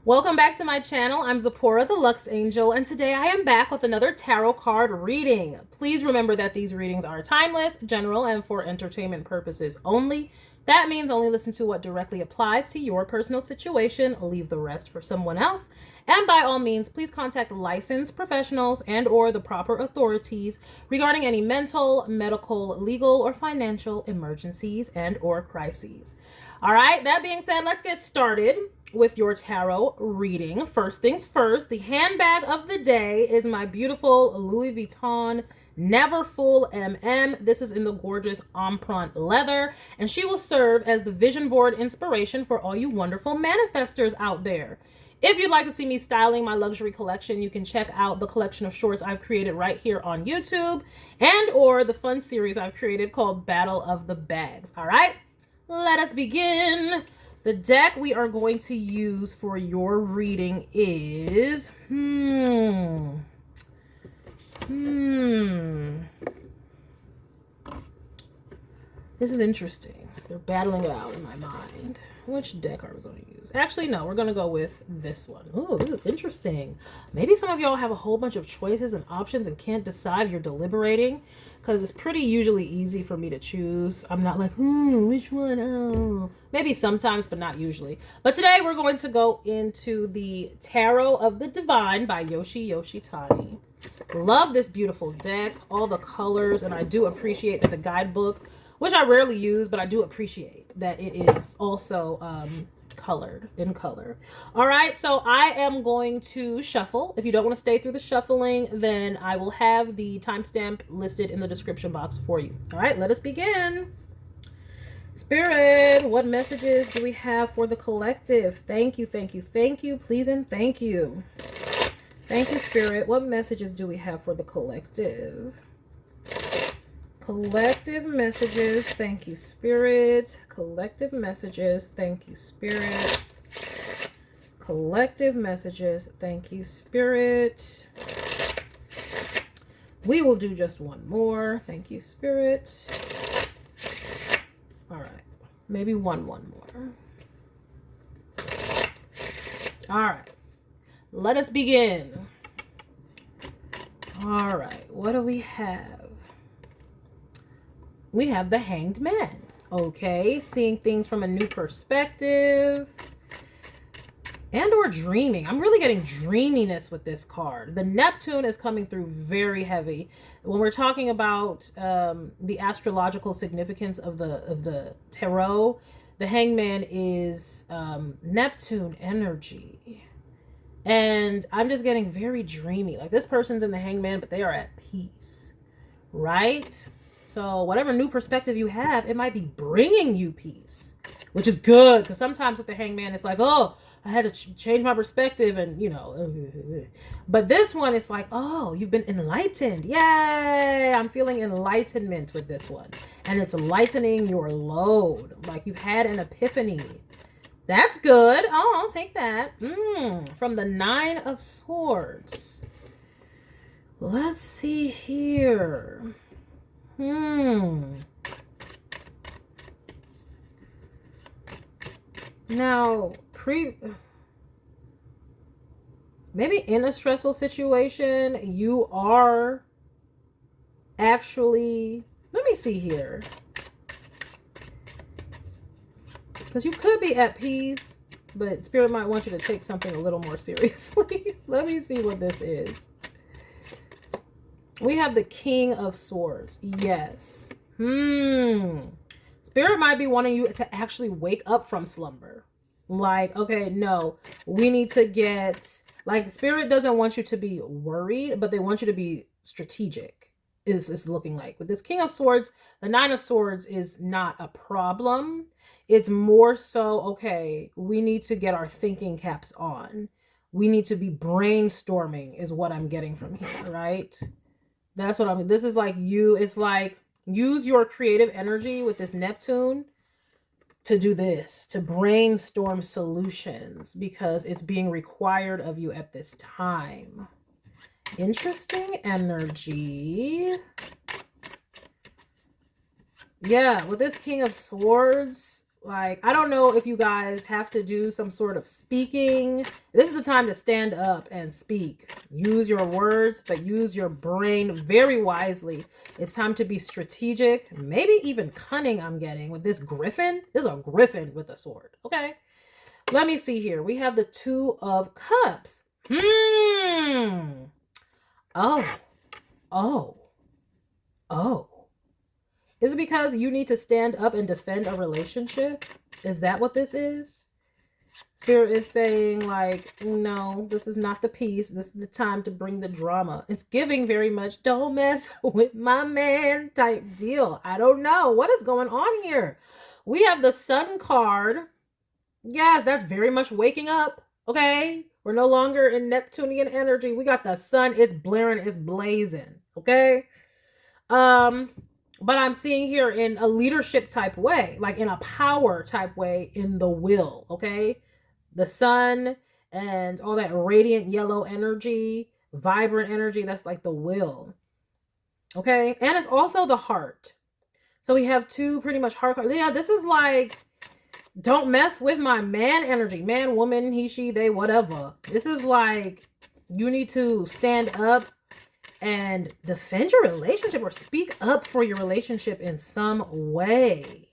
Welcome back to my channel. I'm Zipporah, the Lux Angel, and today I am back with another tarot card reading. Please remember that these readings are timeless, general, and for entertainment purposes only. That means only listen to what directly applies to your personal situation, leave the rest for someone else. And by all means, please contact licensed professionals and or the proper authorities regarding any mental, medical, legal, or financial emergencies and or crises. All right, that being said, let's get started with your tarot reading. First things first, the handbag of the day is my beautiful Louis Vuitton Neverfull MM. This is in the gorgeous empreinte leather, and she will serve as the vision board inspiration for all you wonderful manifestors out there. If you'd like to see me styling my luxury collection, you can check out the collection of shorts I've created right here on YouTube and or the fun series I've created called Battle of the Bags. All right, let us begin. The deck we are going to use for your reading is This is interesting. They're battling it out in my mind. Which deck are we going to use? Actually, no, we're going to go with this one. Ooh, this is interesting. Maybe some of y'all have a whole bunch of choices and options and can't decide. You're deliberating, because it's pretty usually easy for me to choose. I'm not like, which one? Oh, maybe sometimes, but not usually. But today we're going to go into the Tarot of the Divine by Yoshi Tani. Love this beautiful deck, all the colors, and I do appreciate that the guidebook, which I rarely use, but I do appreciate that it is also colored in color. All right, so I am going to shuffle. If you don't want to stay through the shuffling, then I will have the timestamp listed in the description box for you. All right, let us begin. Spirit, what messages do we have for the collective? Thank you, thank you, thank you, please and thank you. Thank you, Spirit. What messages do we have for the collective? Collective messages. Thank you, Spirit. Collective messages. Thank you, Spirit. Collective messages. Thank you, Spirit. We will do just one more. Thank you, Spirit. All right. Maybe one more. All right. Let us begin. All right. What do we have? We have the Hanged Man. Okay, seeing things from a new perspective and or dreaming. I'm really getting dreaminess with this card. The Neptune is coming through very heavy. When we're talking about the astrological significance of the tarot, the Hangman is Neptune energy. And I'm just getting very dreamy. Like, this person's in the Hangman, but they are at peace, right? So whatever new perspective you have, it might be bringing you peace, which is good. Because sometimes with the Hangman, it's like, oh, I had to change my perspective and, you know. But this one, it's like, oh, you've been enlightened. Yay! I'm feeling enlightenment with this one. And it's lightening your load. Like you've had an epiphany. That's good. Oh, I'll take that. From the Nine of Swords. Let's see here. Now, maybe in a stressful situation, you are actually, let me see here. Because you could be at peace, but Spirit might want you to take something a little more seriously. Let me see what this is. We have the King of Swords. Yes. Spirit might be wanting you to actually wake up from slumber. Like, okay, no, we need to get, like, Spirit doesn't want you to be worried, but they want you to be strategic, is looking like. With this King of Swords, the Nine of Swords is not a problem. It's more so, okay, we need to get our thinking caps on. We need to be brainstorming is what I'm getting from here, right? That's what I mean. This is like you. It's like use your creative energy with this Neptune to do this, to brainstorm solutions, because it's being required of you at this time. Interesting energy. Yeah, with this King of Swords, Like, I don't know if you guys have to do some sort of speaking. This is the time to stand up and speak. Use your words, but use your brain very wisely. It's time to be strategic, maybe even cunning. I'm getting with this griffin. This is a griffin with a sword. Okay. Let me see here. We have the Two of Cups. Oh. Is it because you need to stand up and defend a relationship? Is that what this is? Spirit is saying, like, no, this is not the peace. This is the time to bring the drama. It's giving very much, don't mess with my man type deal. I don't know. What is going on here? We have the Sun card. Yes, that's very much waking up. Okay. We're no longer in Neptunian energy. We got the sun. It's blaring. It's blazing. Okay. But I'm seeing here in a leadership type way, like in a power type way, in the will. Okay. The sun and all that radiant yellow energy, vibrant energy. That's like the will. Okay. And it's also the heart. So we have two pretty much heart cards. Yeah. This is like, don't mess with my man energy. Man, woman, he, she, they, whatever. This is like, you need to stand up and defend your relationship or speak up for your relationship in some way.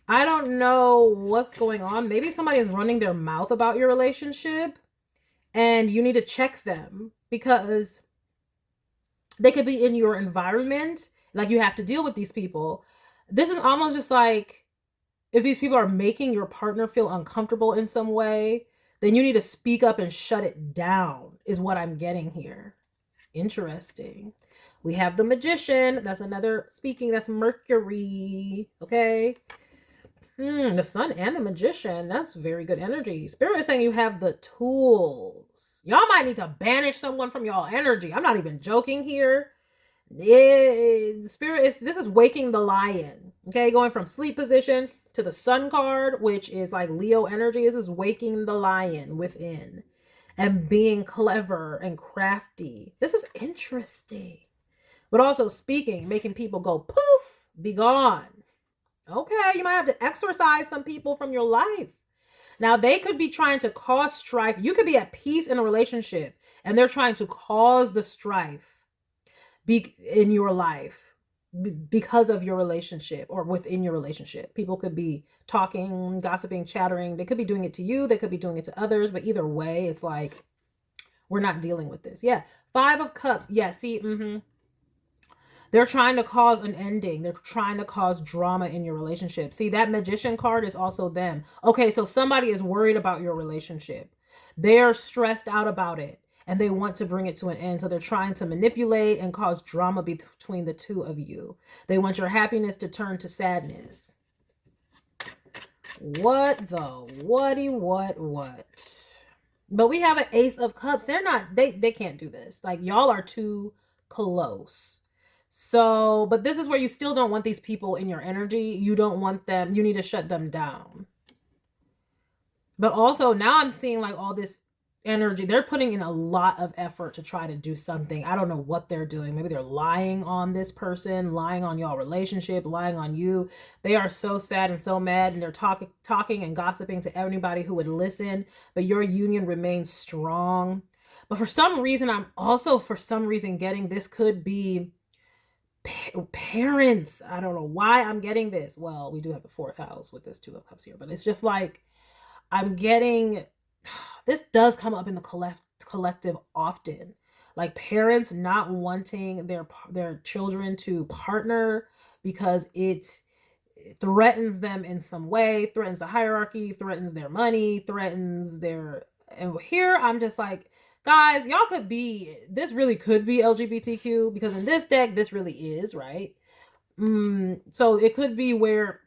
I don't know what's going on. Maybe somebody is running their mouth about your relationship and you need to check them because they could be in your environment. Like, you have to deal with these people. This is almost just like, if these people are making your partner feel uncomfortable in some way, then you need to speak up and shut it down, is what I'm getting here. Interesting. We have the Magician. That's another speaking. That's Mercury. Okay. The Sun and the Magician. That's very good energy. Spirit is saying you have the tools. Y'all might need to banish someone from y'all energy. I'm not even joking here. Spirit is, this is waking the lion. Okay. Going from sleep position to the Sun card, which is like Leo energy. This is waking the lion within and being clever and crafty. This is interesting. But also speaking, making people go poof, be gone. Okay, you might have to exorcise some people from your life. Now, they could be trying to cause strife. You could be at peace in a relationship and they're trying to cause the strife in your life because of your relationship or within your relationship. People could be talking, gossiping, chattering. They could be doing it to you. They could be doing it to others. But either way, it's like, we're not dealing with this. Yeah. 5 of Cups. Yeah. See, they're trying to cause an ending. They're trying to cause drama in your relationship. See, that Magician card is also them. Okay. So somebody is worried about your relationship. They're stressed out about it. And they want to bring it to an end. So they're trying to manipulate and cause drama between the two of you. They want your happiness to turn to sadness. What the? What? But we have an Ace of Cups. They're not, they can't do this. Like, y'all are too close. So, but this is where you still don't want these people in your energy. You don't want them. You need to shut them down. But also now I'm seeing like all this energy. They're putting in a lot of effort to try to do something. I don't know what they're doing. Maybe they're lying on this person, lying on y'all relationship, lying on you. They are so sad and so mad, and they're talking and gossiping to anybody who would listen, but your union remains strong. But for some reason, I'm also getting this could be parents. I don't know why I'm getting this. Well, we do have the 4th house with this 2 of Cups here, but it's just like, I'm getting, this does come up in the collective often, like parents not wanting their children to partner because it threatens them in some way, threatens the hierarchy, threatens their money, threatens their, and here I'm just like, guys, y'all could be, this really could be LGBTQ, because in this deck, this really is, right? So it could be where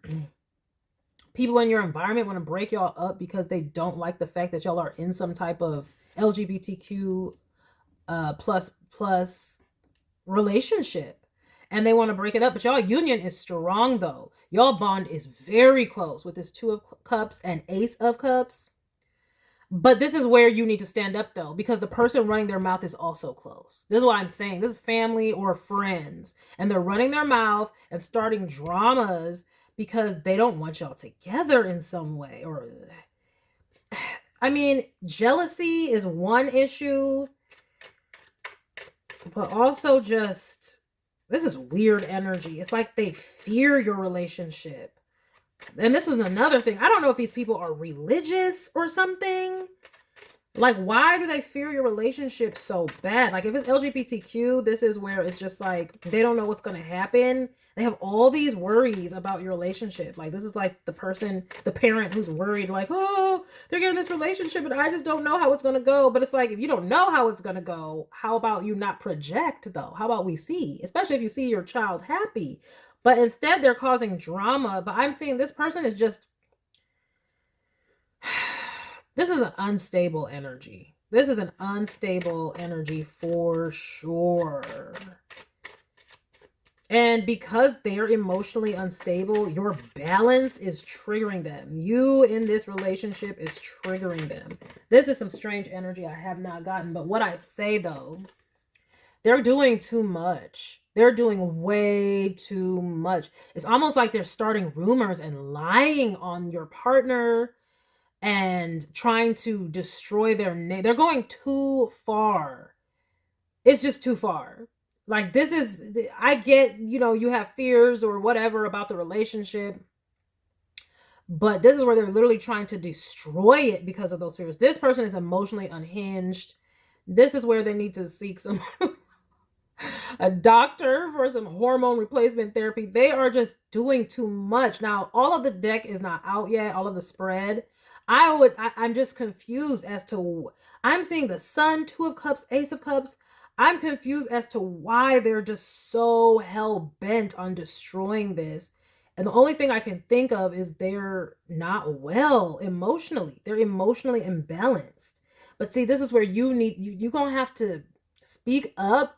people in your environment want to break y'all up because they don't like the fact that y'all are in some type of LGBTQ plus relationship. And they want to break it up. But y'all union is strong, though. Y'all bond is very close with this 2 of Cups and Ace of Cups. But this is where you need to stand up, though, because the person running their mouth is also close. This is what I'm saying. This is family or friends. And they're running their mouth and starting dramas because they don't want y'all together in some way. Or, I mean, jealousy is one issue, but also just, this is weird energy. It's like they fear your relationship. And this is another thing. I don't know if these people are religious or something. Like, why do they fear your relationship so bad? Like, if it's LGBTQ, this is where it's just like, they don't know what's going to happen. They have all these worries about your relationship. Like, this is like the parent who's worried, like, oh, they're getting this relationship and I just don't know how it's going to go. But it's like, if you don't know how it's going to go, how about you not project, though? How about we see? Especially if you see your child happy. But instead, they're causing drama. But I'm seeing this person is just... This is an unstable energy. This is an unstable energy for sure. And because they're emotionally unstable, your balance is triggering them. You in this relationship is triggering them. This is some strange energy I have not gotten. But what I say, though, they're doing too much. They're doing way too much. It's almost like they're starting rumors and lying on your partner and trying to destroy their name. They're going too far. It's just too far. Like, this is, I get, you know, you have fears or whatever about the relationship, but this is where they're literally trying to destroy it because of those fears. This person is emotionally unhinged. This is where they need to seek some a doctor for some hormone replacement therapy. They are just doing too much. Now, all of the deck is not out yet, all of the spread. I'm just confused as to, I'm seeing the Sun, Two of Cups, Ace of Cups. I'm confused as to why they're just so hell-bent on destroying this. And the only thing I can think of is they're not well emotionally. They're emotionally imbalanced. But see, this is where you're going to have to speak up.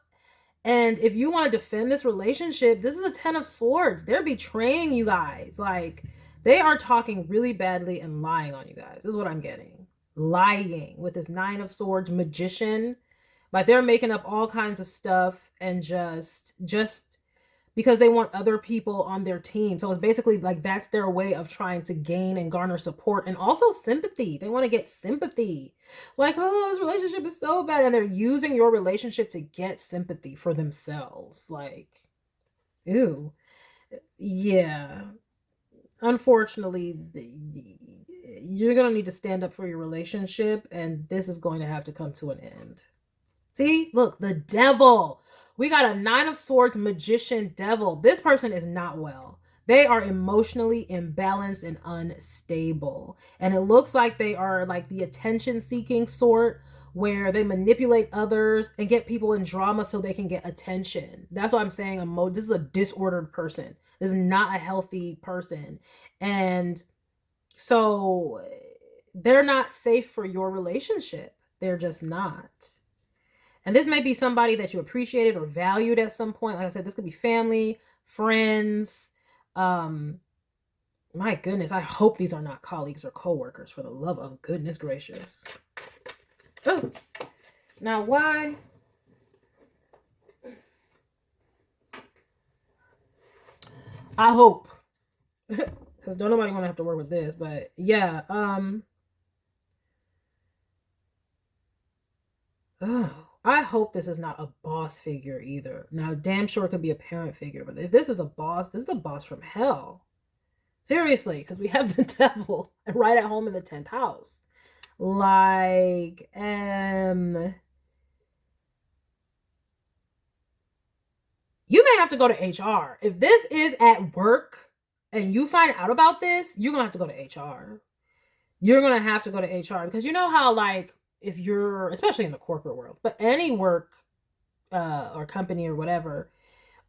And if you want to defend this relationship, this is a 10 of Swords. They're betraying you guys. Like, they are talking really badly and lying on you guys. This is what I'm getting. Lying with this 9 of Swords magician. Like, they're making up all kinds of stuff and just because they want other people on their team. So it's basically like that's their way of trying to gain and garner support and also sympathy. They want to get sympathy. Like, oh, this relationship is so bad. And they're using your relationship to get sympathy for themselves. Like, ew. Yeah. Unfortunately, you're going to need to stand up for your relationship, and this is going to have to come to an end. See, look, the devil. We got a 9 of Swords magician devil. This person is not well. They are emotionally imbalanced and unstable. And it looks like they are like the attention-seeking sort, where they manipulate others and get people in drama so they can get attention. That's why I'm saying this is a disordered person. This is not a healthy person. And so they're not safe for your relationship. They're just not. And this may be somebody that you appreciated or valued at some point. Like I said, this could be family, friends. My goodness, I hope these are not colleagues or coworkers, for the love of goodness gracious. Oh, now why? I hope, because don't nobody want to have to work with this. But yeah, I hope this is not a boss figure either. Now, damn sure it could be a parent figure, but if this is a boss, this is a boss from hell. Seriously, because we have the devil right at home in the 10th house. Like, you may have to go to HR. If this is at work and you find out about this, you're going to have to go to HR. You're going to have to go to HR, because you know how, like, if you're, especially in the corporate world, but any work or company or whatever,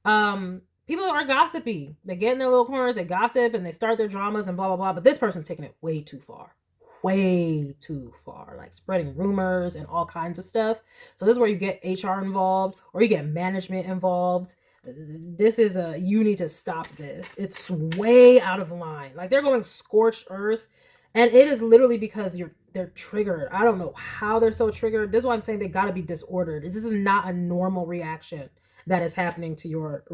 people are gossipy. They get in their little corners, they gossip, and they start their dramas and blah, blah, blah. But this person's taking it way too far. Way too far. Like spreading rumors and all kinds of stuff. So this is where you get HR involved, or you get management involved. This is you need to stop this. It's way out of line. Like, they're going scorched earth. And it is literally because they're triggered. I don't know how they're so triggered. This is why I'm saying they got to be disordered. This is not a normal reaction that is happening to your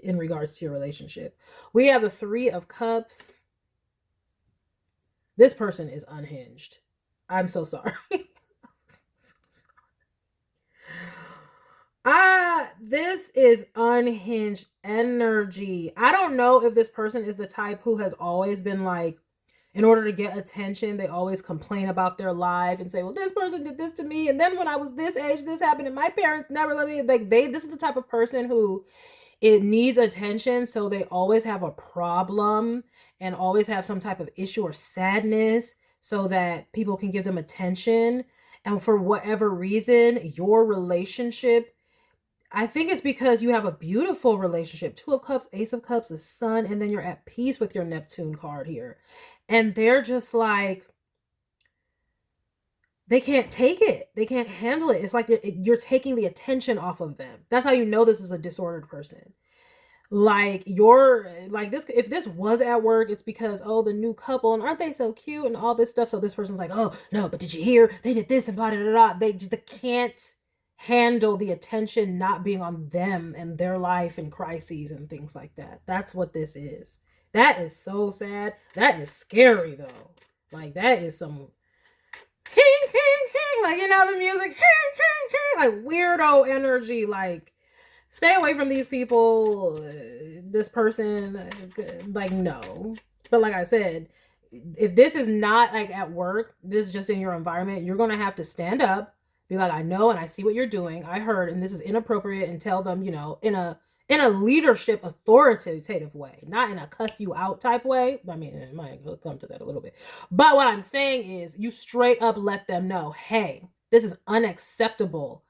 in regards to your relationship. We have the Three of Cups. This person is unhinged. I'm so sorry. This is unhinged energy. I don't know if this person is the type who has always been like, in order to get attention, they always complain about their life and say, well, this person did this to me, and then when I was this age, this happened, and my parents never let me. Like, this is the type of person who it needs attention, so they always have a problem and always have some type of issue or sadness so that people can give them attention. And for whatever reason, your relationship, I think it's because you have a beautiful relationship. Two of Cups, Ace of Cups, the Sun, and then you're at peace with your Neptune card here. And they're just like, they can't take it. They can't handle it. It's like you're taking the attention off of them. That's how you know this is a disordered person. Like, you're like this. If this was at work, it's because, oh, the new couple, and aren't they so cute and all this stuff. So this person's like, oh no, but did you hear they did this and blah, blah, blah, blah. They can't handle the attention not being on them and their life and crises and things like that. That's what this is. That is so sad. That is scary though. Like, that is some like, you know, the music like weirdo energy. Like, stay away from these people. This person, like, no. But like I said, if this is not like at work, this is just in your environment, you're gonna have to stand up, be like, I know and I see what you're doing, I heard, and this is inappropriate, and tell them, you know, in a leadership authoritative way, not in a cuss you out type way. I mean, it might come to that a little bit, but what I'm saying is you straight up let them know, hey, this is unacceptable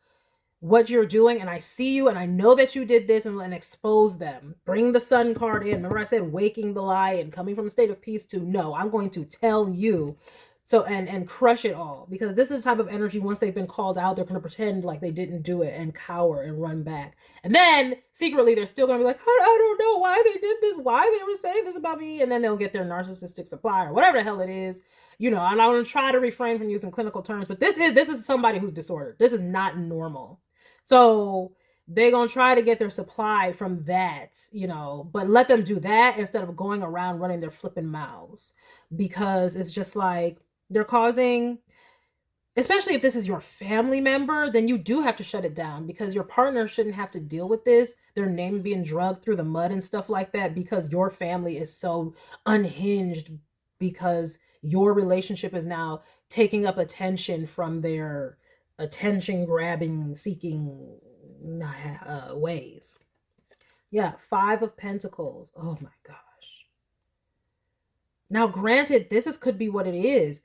what you're doing, and I see you, and I know that you did this, and expose them. Bring the Sun card in. Remember I said waking the lion, coming from a state of peace to, no, I'm going to tell you. So, and crush it all, because this is the type of energy, once they've been called out, they're going to pretend like they didn't do it and cower and run back. And then secretly they're still going to be like, I don't know why they did this, why they were saying this about me. And then they'll get their narcissistic supply or whatever the hell it is. You know, and I'm going to try to refrain from using clinical terms, but this is somebody who's disordered. This is not normal. So they're going to try to get their supply from that, you know, but let them do that instead of going around running their flipping mouths, because it's just like, they're causing, especially if this is your family member, then you do have to shut it down, because your partner shouldn't have to deal with this, their name being drugged through the mud and stuff like that, because your family is so unhinged, because your relationship is now taking up attention from their attention grabbing, seeking ways. Yeah, Five of Pentacles. Oh my gosh. Now, granted, could be what it is.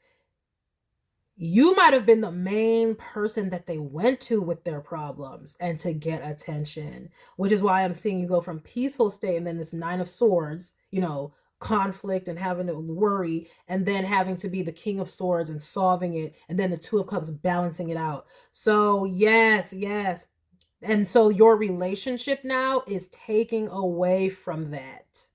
You might have been the main person that they went to with their problems and to get attention, which is why I'm seeing you go from peaceful state and then this Nine of Swords, you know, conflict and having to worry, and then having to be the King of Swords and solving it, and then the Two of Cups balancing it out. So yes. And so your relationship now is taking away from that.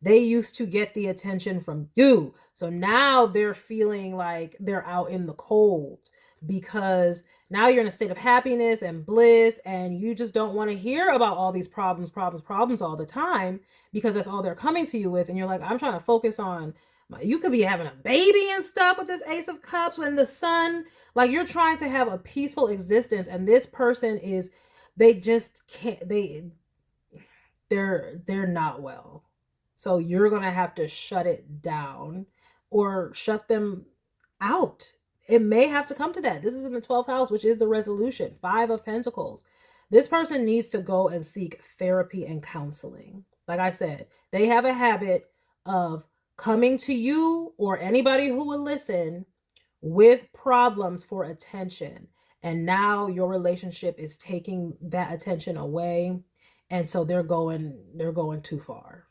They used to get the attention from you. So now they're feeling like they're out in the cold, because now you're in a state of happiness and bliss, and you just don't want to hear about all these problems all the time, because that's all they're coming to you with. And you're like, I'm trying to focus on, you could be having a baby and stuff with this Ace of Cups when the Sun, like, you're trying to have a peaceful existence, and this person is, they just can't, they're not well. So you're going to have to shut it down or shut them out. It may have to come to that. This is in the 12th house, which is the resolution. Five of Pentacles. This person needs to go and seek therapy and counseling. Like I said, they have a habit of coming to you or anybody who will listen with problems for attention. And now your relationship is taking that attention away. And so they're going too far.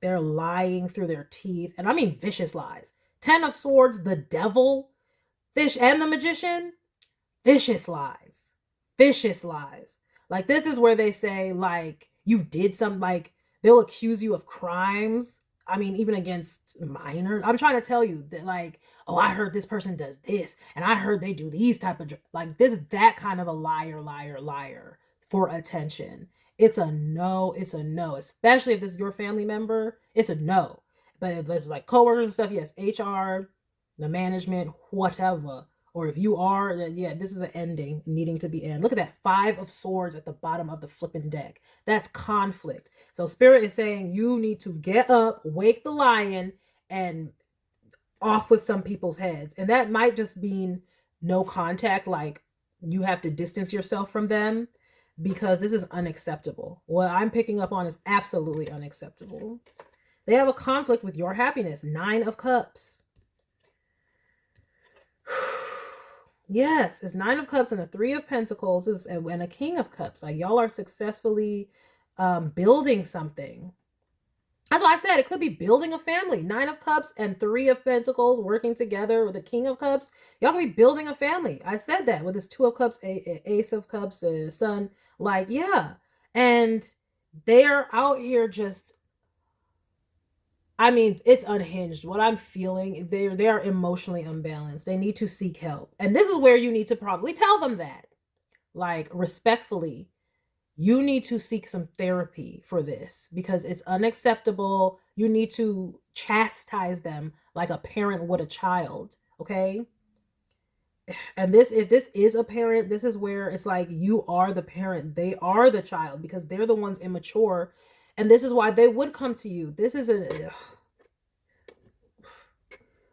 They're lying through their teeth. And I mean vicious lies. Ten of Swords, the Devil, Fish, and the Magician. Vicious lies. Vicious lies. Like, this is where they say, like, you did something, like, they'll accuse you of crimes. I mean, even against minors. I'm trying to tell you that, like, oh, I heard this person does this, and I heard they do these type of, like, this is that kind of a liar for attention. It's a no. It's a no. Especially if this is your family member, it's a no. But if this is like coworkers and stuff, yes, HR, the management, whatever. Or if you are, yeah, this is an ending needing to be end. Look at that 5 of swords at the bottom of the flipping deck. That's conflict. So Spirit is saying you need to get up, wake the lion, and off with some people's heads. And that might just mean no contact, like you have to distance yourself from them, because this is unacceptable. What I'm picking up on is absolutely unacceptable. They have a conflict with your happiness. 9 of Cups. Yes, it's 9 of Cups and a 3 of Pentacles and a King of Cups. Like y'all are successfully building something. That's why I said it could be building a family. 9 of Cups and 3 of Pentacles working together with the King of Cups. Y'all could be building a family. I said that with this 2 of Cups, Ace of Cups, Sun. Like, yeah. And they are out here just, I mean, it's unhinged. What I'm feeling, they are emotionally unbalanced. They need to seek help. And this is where you need to probably tell them that. Like, respectfully, you need to seek some therapy for this because it's unacceptable. You need to chastise them like a parent would a child, okay? And this, if this is a parent, this is where it's like you are the parent. They are the child because they're the ones immature. And this is why they would come to you. This is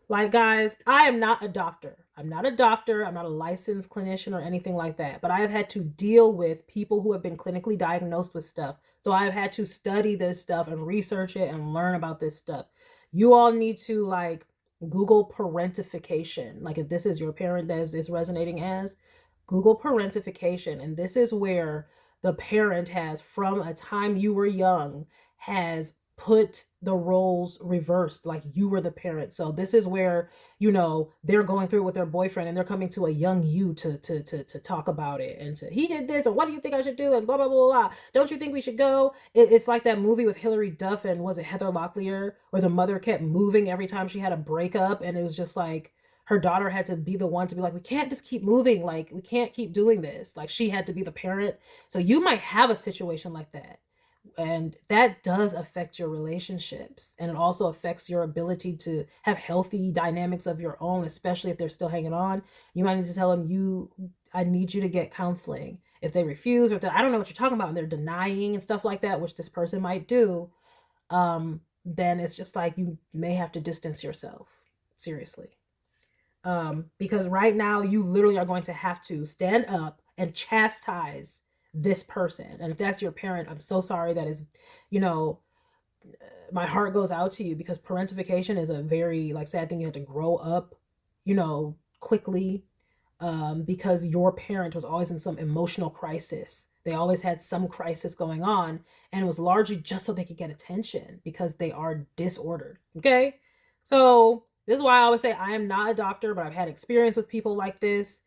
like, guys, I am not a doctor. I'm not a doctor. I'm not a licensed clinician or anything like that. But I have had to deal with people who have been clinically diagnosed with stuff. So I've had to study this stuff and research it and learn about this stuff. You all need to like Google parentification. Like if this is your parent that is resonating as, Google parentification. And this is where the parent has, from a time you were young, has put the roles reversed, like you were the parent. So this is where, you know, they're going through it with their boyfriend and they're coming to a young you to talk about it and to, he did this and what do you think I should do and blah blah blah blah. Don't you think we should go? It's like that movie with Hilary Duff and was it Heather Locklear, where the mother kept moving every time she had a breakup, and it was just like her daughter had to be the one to be like, we can't just keep moving, like we can't keep doing this. Like she had to be the parent. So you might have a situation like that. And that does affect your relationships, and it also affects your ability to have healthy dynamics of your own, especially if they're still hanging on. You might need to tell them, I need you to get counseling. If they refuse, or if I don't know what you're talking about and they're denying and stuff like that, which this person might do, then it's just like you may have to distance yourself. Seriously. Because right now you literally are going to have to stand up and chastise this person. And if that's your parent, I'm so sorry. That is, you know, my heart goes out to you, because parentification is a very like sad thing. You have to grow up, you know, quickly, because your parent was always in some emotional crisis. They always had some crisis going on, and it was largely just so they could get attention because they are disordered. Okay. So this is why I always say I am not a doctor, but I've had experience with people like this.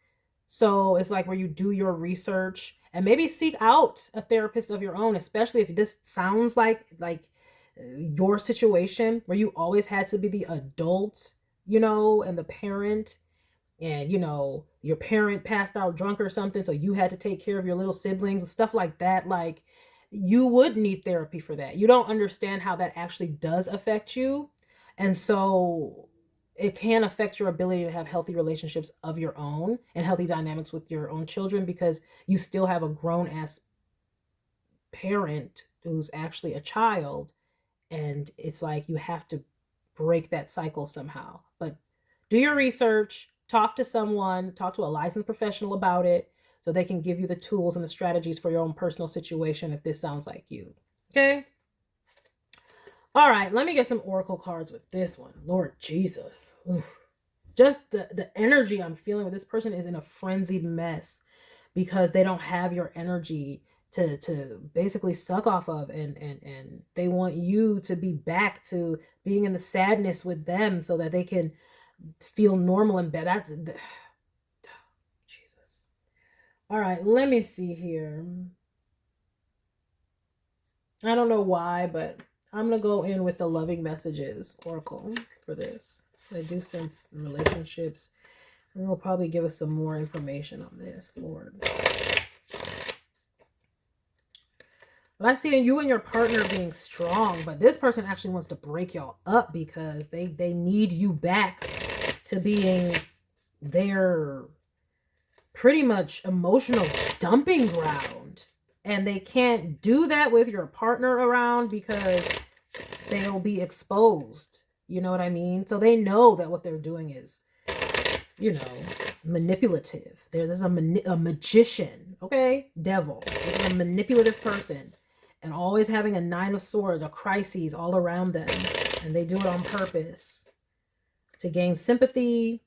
So it's like where you do your research and maybe seek out a therapist of your own, especially if this sounds like your situation where you always had to be the adult, you know, and the parent, and, you know, your parent passed out drunk or something, so you had to take care of your little siblings and stuff like that. Like, you would need therapy for that. You don't understand how that actually does affect you. And so it can affect your ability to have healthy relationships of your own and healthy dynamics with your own children, because you still have a grown ass parent who's actually a child. And it's like you have to break that cycle somehow. But do your research, talk to someone, talk to a licensed professional about it, so they can give you the tools and the strategies for your own personal situation if this sounds like you. Okay? All right, let me get some oracle cards with this one. Lord Jesus. Oof. Just the energy I'm feeling with this person is in a frenzied mess, because they don't have your energy to basically suck off of, and they want you to be back to being in the sadness with them so that they can feel normal and better. That's Jesus. All right, let me see here. I don't know why, but I'm going to go in with the loving messages oracle for this. I do sense relationships. And they'll probably give us some more information on this, Lord. But I see you and your partner being strong, but this person actually wants to break y'all up because they need you back to being their pretty much emotional dumping ground. And they can't do that with your partner around because they'll be exposed. You know what I mean? So they know that what they're doing is, you know, manipulative. There's a magician, okay? Devil. There's a manipulative person. And always having a 9 of swords, a crises all around them. And they do it on purpose to gain sympathy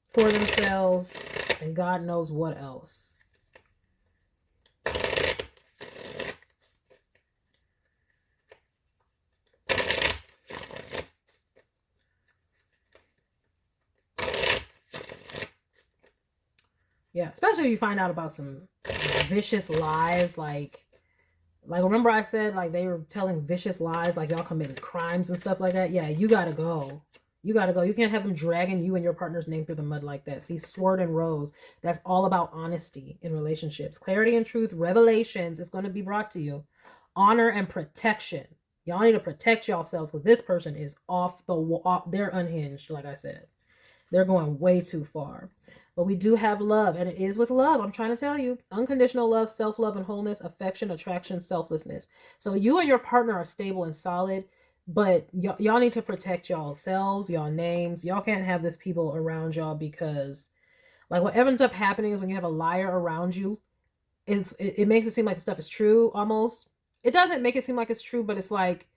for themselves and God knows what else. Yeah, especially if you find out about some vicious lies, like remember I said like they were telling vicious lies, like y'all committing crimes and stuff like that. Yeah, you gotta go. You gotta go. You can't have them dragging you and your partner's name through the mud like that. See, Sword and Rose, that's all about honesty in relationships. Clarity and truth, revelations is going to be brought to you. Honor and protection. Y'all need to protect yourselves because this person is off the wall. They're unhinged, like I said. They're going way too far. But we do have love, and it is with love. I'm trying to tell you. Unconditional love, self-love and wholeness, affection, attraction, selflessness. So you and your partner are stable and solid, but y'all need to protect y'all selves, y'all names. Y'all can't have this people around y'all because, like, what ends up happening is when you have a liar around you, it makes it seem like the stuff is true almost. It doesn't make it seem like it's true, but it's like,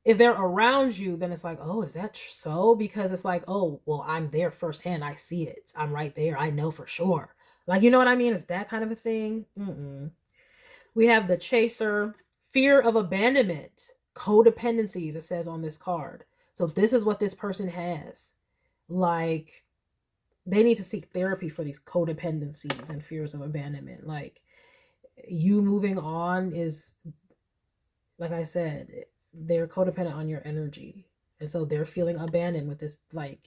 if they're around you, then it's like, oh, is that so? Because it's like, oh, well, I'm there firsthand. I see it. I'm right there. I know for sure. Like, you know what I mean? It's that kind of a thing. We have the chaser, fear of abandonment, codependencies, it says on this card. So this is what this person has. Like, they need to seek therapy for these codependencies and fears of abandonment. Like, you moving on is, like I said, they're codependent on your energy. And so they're feeling abandoned with this, like,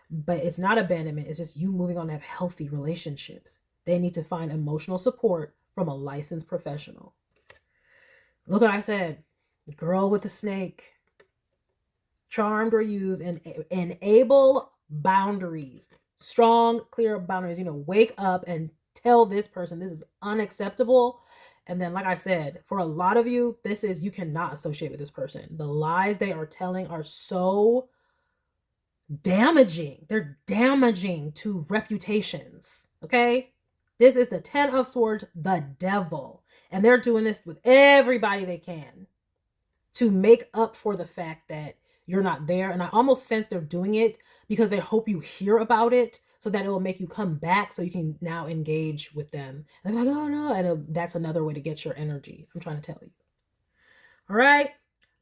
but it's not abandonment. It's just you moving on to have healthy relationships. They need to find emotional support from a licensed professional. Look what I said. Girl with a snake. Charmed or used and enable boundaries. Strong, clear boundaries. You know, wake up and tell this person this is unacceptable. And then, like I said, for a lot of you, this is, you cannot associate with this person. The lies they are telling are so damaging. They're damaging to reputations. Okay? This is the 10 of Swords, the devil. And they're doing this with everybody they can to make up for the fact that you're not there. And I almost sense they're doing it because they hope you hear about it so that it will make you come back so you can now engage with them. And they're like, oh no. And that's another way to get your energy. I'm trying to tell you. All right.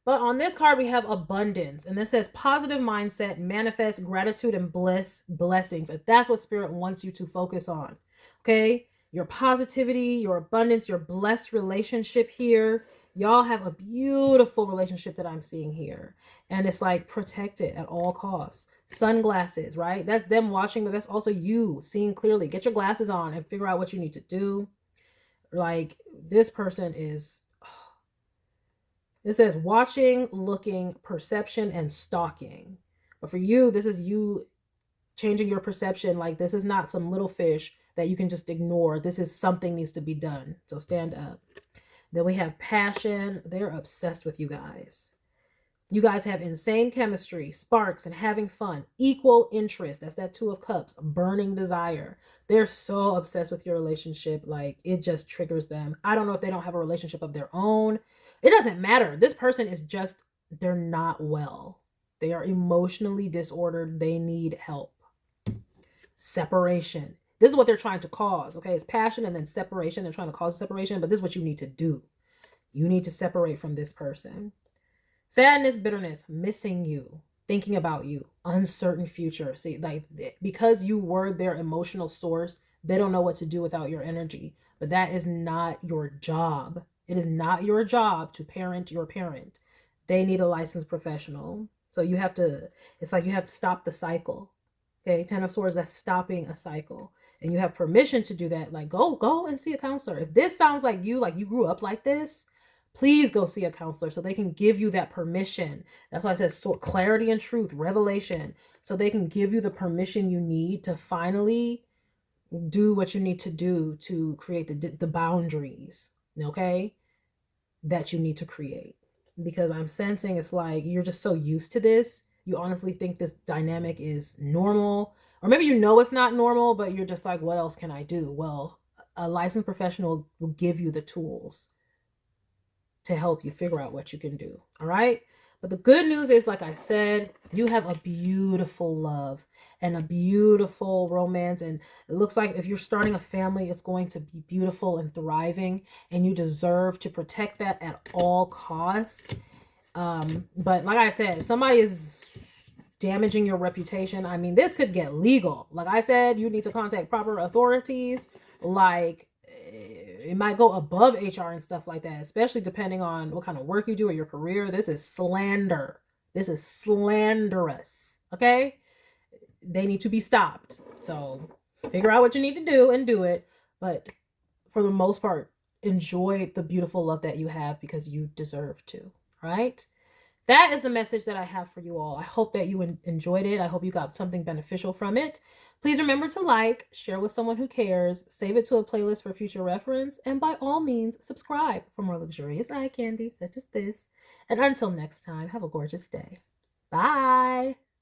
But on this card, we have abundance. And this says positive mindset, manifest gratitude and blessings. And that's what Spirit wants you to focus on. Okay. Your positivity, your abundance, your blessed relationship here. Y'all have a beautiful relationship that I'm seeing here. And it's like, protect it at all costs. Sunglasses, right? That's them watching, but that's also you seeing clearly. Get your glasses on and figure out what you need to do. Like, this person is, it says watching, looking, perception, and stalking. But for you, this is you changing your perception. Like, this is not some little fish that you can just ignore. This is something needs to be done. So stand up. Then we have passion. They're obsessed with you guys. You guys have insane chemistry, sparks, and having fun. Equal interest. That's that 2 of Cups. Burning desire. They're so obsessed with your relationship. Like, it just triggers them. I don't know if they don't have a relationship of their own. It doesn't matter. This person is just, they're not well. They are emotionally disordered. They need help. Separation. This is what they're trying to cause. Okay, it's passion and then separation. They're trying to cause separation, but this is what you need to do. You need to separate from this person. Sadness, bitterness, missing you, thinking about you, uncertain future. See, like, because you were their emotional source, they don't know what to do without your energy. But that is not your job. It is not your job to parent your parent. They need a licensed professional. So you have to, it's like you have to stop the cycle. Okay, Ten of Swords, that's stopping a cycle. And you have permission to do that. Like, go and see a counselor. If this sounds like you grew up like this, please go see a counselor so they can give you that permission. That's why I said clarity and truth, revelation, so they can give you the permission you need to finally do what you need to do to create the boundaries, okay, that you need to create. Because I'm sensing it's like you're just so used to this. You honestly think this dynamic is normal, or maybe you know it's not normal, but you're just like, what else can I do? Well, a licensed professional will give you the tools to help you figure out what you can do. All right. But the good news is, like I said, you have a beautiful love and a beautiful romance. And it looks like if you're starting a family, it's going to be beautiful and thriving. And you deserve to protect that at all costs. But like I said, if somebody is damaging your reputation, I mean, this could get legal. Like I said, you need to contact proper authorities. Like, it might go above HR and stuff like that, especially depending on what kind of work you do or your career. This is slander. This is slanderous. Okay? They need to be stopped. So figure out what you need to do and do it. But for the most part, enjoy the beautiful love that you have, because you deserve to. Right? That is the message that I have for you all. I hope that you enjoyed it. I hope you got something beneficial from it. Please remember to like, share with someone who cares, save it to a playlist for future reference, and by all means, subscribe for more luxurious eye candy such as this. And until next time, have a gorgeous day. Bye.